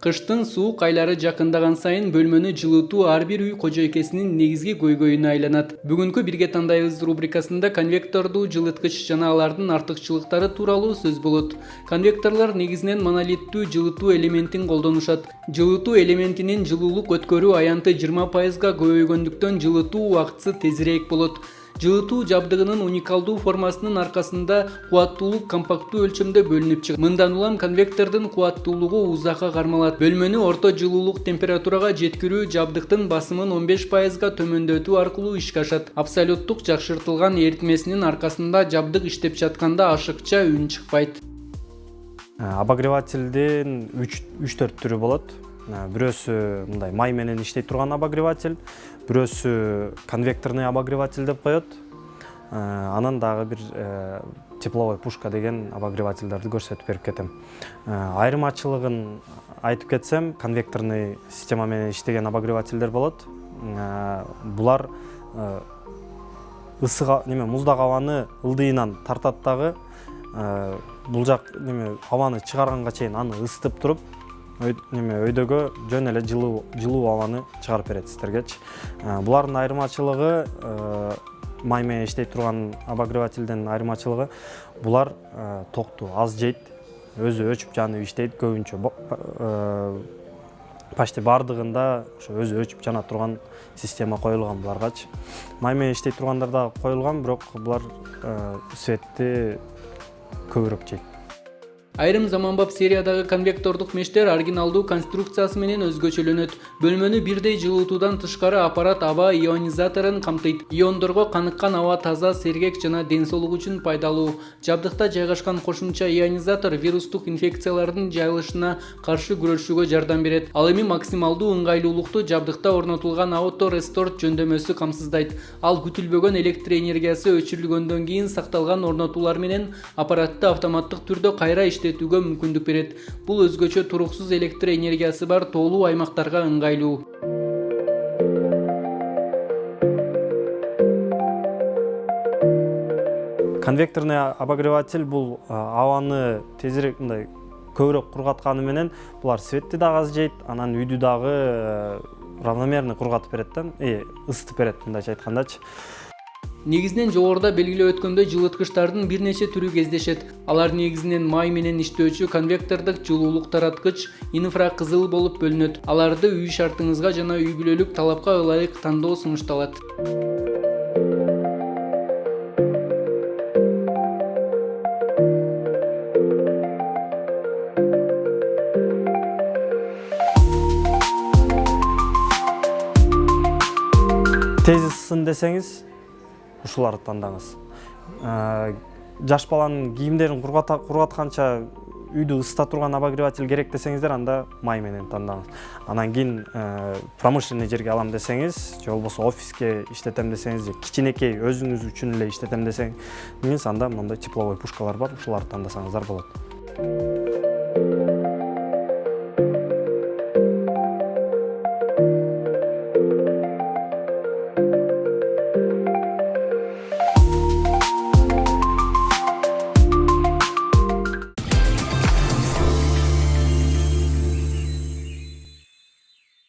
Кыштын суук айлары жакындаган сайын бөлмөнү жылытуу ар бир үй кожойкесинин негизги көйгөйүнө айланат. Бүгүнкү Бирге тандайбыз рубрикасында конвектордуу жылыткыч жана алардын артыкчылыктары тууралуу сөз болот. Конвекторлор негизинен монолиттүү жылытуу элементин колдонушат. Жылытуу элементинин жылуулук өткөрүү аянты 20%га көбөйгөндүктөн жылытуу убактысы тезирээк болот. Жылытуу жабдыгынын уникалдуу формасынын аркасында кубаттуулук компакттуу өлчөмдө бөлүнүп чыгат. Мындан улам конвектордун кубаттуулугу узакка кармалат. Бөлмөнү орто жылуулук температурага жеткирүү жабдыктын басымын 15%га төмөндөтүү аркылуу ишке ашат. Абсолюттук жакшыртылган эритмесинин аркасында жабдык иштеп жатканда ашыкча үн чыкпайт. Обогревательдин 3-4 түрү болот. Бирөөсү мындай май менен иштей турган обогреватель, бирөөсү конвекторный обогреватель деп коет. Анан дагы бир тепловой пушка деген обогревательдерди көрсөтүп берип кетем. Айырмачылыгын айтып кетсем, конвекторный система менен иштеген обогревательдер болот. Булар муздак абаны ылдыйынан тартат дагы, бул жак абаны чыгарганга чейин аны ысытып туруп, өйдөгө жөн эле жылуу абаны чыгарып берет сиздергечи. Булардын айырмачылыгы, май менен иштей турган обогревательдин айырмачылыгы, булар токту аз жейт, өзү өчүп жанып иштейт көбүнчө. Почти бардыгында ошо өзү өчүп жана турган система коюлган буларгачы. Май менен иштей тургандар да коюлган, бирок булар светти көбүрөөк жейт. Айрым заманбап сериядагы конвектордук мештер оригиналдуу конструкциясы менен өзгөчөлөнөт. Бөлмөнү бирдей жылытуудан тышкары аппарат аба ионизаторун камтыйт. Иондорго каныккан аба таза, сергек жана ден соолук үчүн пайдалуу. Жабдыкта жайгашкан кошумча ионизатор вирустук инфекциялардын жайылышына каршы күрөшүүгө жардам берет. Ал эми максималдуу ыңгайлуулукту жабдыкта орнотулган Auto Restore жөндөмөсү камсыздайт. Ал күтүлбөгөн электр энергиясы өчүрүлгөндөн кийин сакталган орнотуулар менен аппаратты автоматтык түрдө кайра иштетүүгө мүмкүндүк берет. Бул өзгөчө туруксуз электр энергиясы бар тоолуу аймактарга ыңгайлуу. Конвекторный обогреватель бул абаны тезирээк мындай көбүрөөк кургатканы менен булар светти дагы аз жейт, анан үйдү дагы равномерно кургатып берет да, ысытып берет мындайча айткандачы. Негизинен жогоруда белгилеп өткөндөй жылыткычтардын бир нече түрү кездешет. Алар негизинен май менен иштөөчү конвектордук жылуулук тараткыч, инфракызыл болуп бөлүнөт. Аларды үй шартыңызга жана үй бүлөлүк талапка ылайык тандоо сунушталат. Тез ыссын десеңиз, ушуларды тандаңыз. Жаш баланын кийимдерин кургатканча үйдү ысыта турган обогреватель керек десеңиздер, анда май менен тандаңыз. Анан кийин промышленный жерге алам десеңиз, же болбосо офиске иштетем десеңиз, же кичинекей өзүңүз үчүн эле иштетем десеңиз, анда мондой тепловой пушкалар бар, ушуларды тандасаңыздар болот.